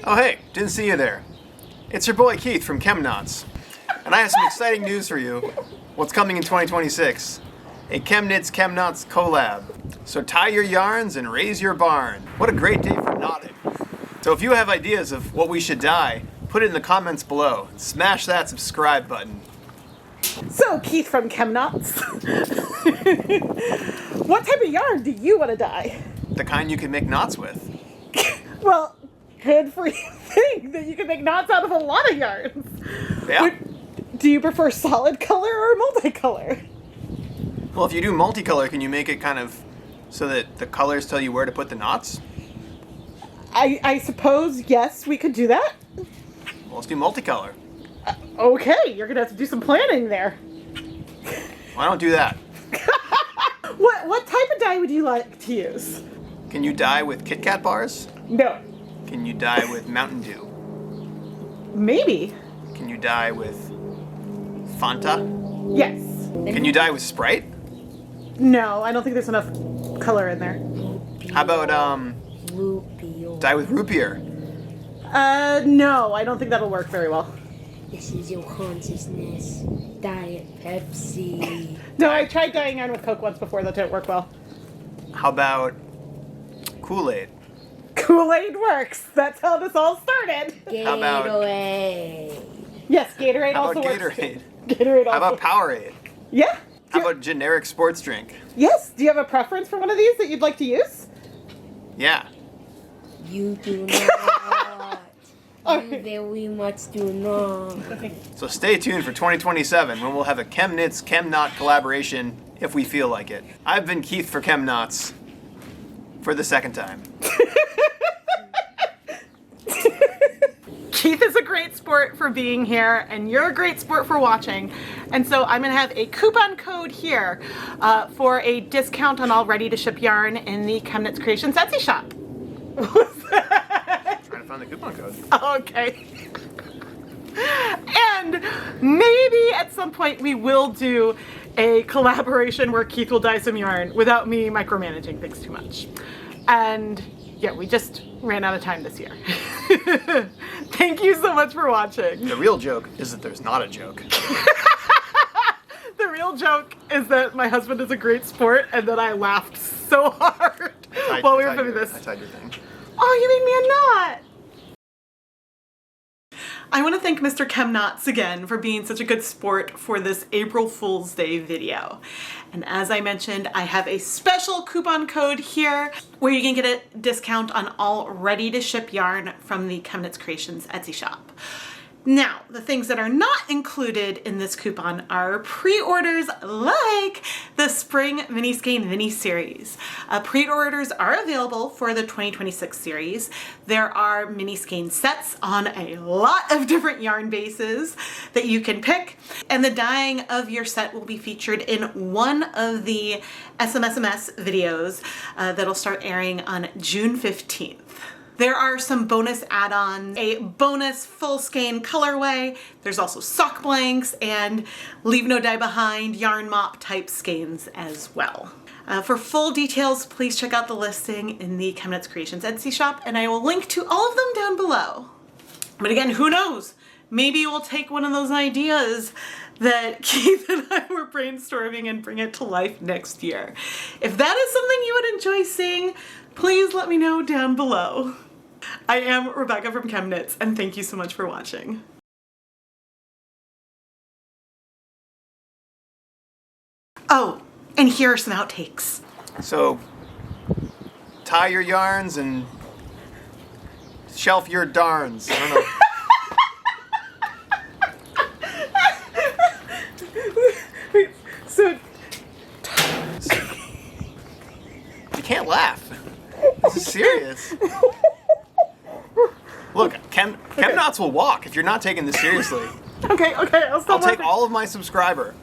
Oh hey, didn't see you there. It's your boy Keith from ChemKnots. And I have some exciting news for you. What's coming in 2026? A ChemKnits ChemKnots collab. So tie your yarns and raise your barn. What a great day for knotting. So if you have ideas of what we should dye, put it in the comments below. And smash that subscribe button. So, Keith from ChemKnots, what type of yarn do you want to dye? The kind you can make knots with. Well, good for you think that you can make knots out of a lot of yarns. Yeah. Do you prefer solid color or multicolor? Well, if you do multicolor, can you make it kind of so that the colors tell you where to put the knots? I suppose, yes, we could do that. Well, let's do multicolor. Okay, you're going to have to do some planning there. Why don't do that? What type of dye would you like to use? Can you dye with Kit Kat bars? No. Can you dye with Mountain Dew? Maybe. Can you dye with Fanta? Yes. Can you dye with Sprite? No, I don't think there's enough color in there. How about dye with root beer? No, I don't think that'll work very well. This is your consciousness. Diet Pepsi. No, I tried dyeing yarn with Coke once before. That didn't work well. How about Kool-Aid? Kool-Aid works. That's how this all started. How about- Gatorade. Yes, Gatorade How also about works. Gatorade? Gatorade also. How about Powerade? Yeah. How about generic sports drink? Yes. Do you have a preference for one of these that you'd like to use? Yeah. You do not. Okay. You very much do not. So stay tuned for 2027 when we'll have a ChemKnits ChemKnot collaboration if we feel like it. I've been Keith for ChemKnots for the second time. Keith is a great sport for being here, and you're a great sport for watching. And so I'm going to have a coupon code here for a discount on all ready-to-ship yarn in the ChemKnits Creations Etsy shop. What's that? Trying to find the coupon code. Okay. And maybe at some point we will do a collaboration where Keith will dye some yarn without me micromanaging things too much. And yeah, we just ran out of time this year. Thank you so much for watching. The real joke is that there's not a joke. The real joke is that my husband is a great sport and that I laughed so hard while we were filming this. I tied your thing. Oh, you made me a knot! I want to thank Mr. ChemKnots again for being such a good sport for this April Fool's Day video. And as I mentioned, I have a special coupon code here where you can get a discount on all ready-to-ship yarn from the ChemKnits Creations Etsy shop. Now, the things that are not included in this coupon are pre-orders like the Spring Mini Skein Mini Series. Pre-orders are available for the 2026 series. There are mini skein sets on a lot of different yarn bases that you can pick, and the dyeing of your set will be featured in one of the SMSMS videos that'll start airing on June 15th. There are some bonus add-ons, a bonus full skein colorway. There's also sock blanks and leave no dye behind yarn mop type skeins as well. For full details, please check out the listing in the ChemKnits Creations Etsy shop, and I will link to all of them down below. But again, who knows? Maybe we'll take one of those ideas that Keith and I were brainstorming and bring it to life next year. If that is something you would enjoy seeing, please let me know down below. I am Rebecca from ChemKnits, and thank you so much for watching. Oh, and here are some outtakes. So tie your yarns and shelf your darns. I don't know. So, You can't laugh. This is serious. Look, ChemKnots will walk if you're not taking this seriously. okay, I'll stop I'll take laughing. all of my subscriber.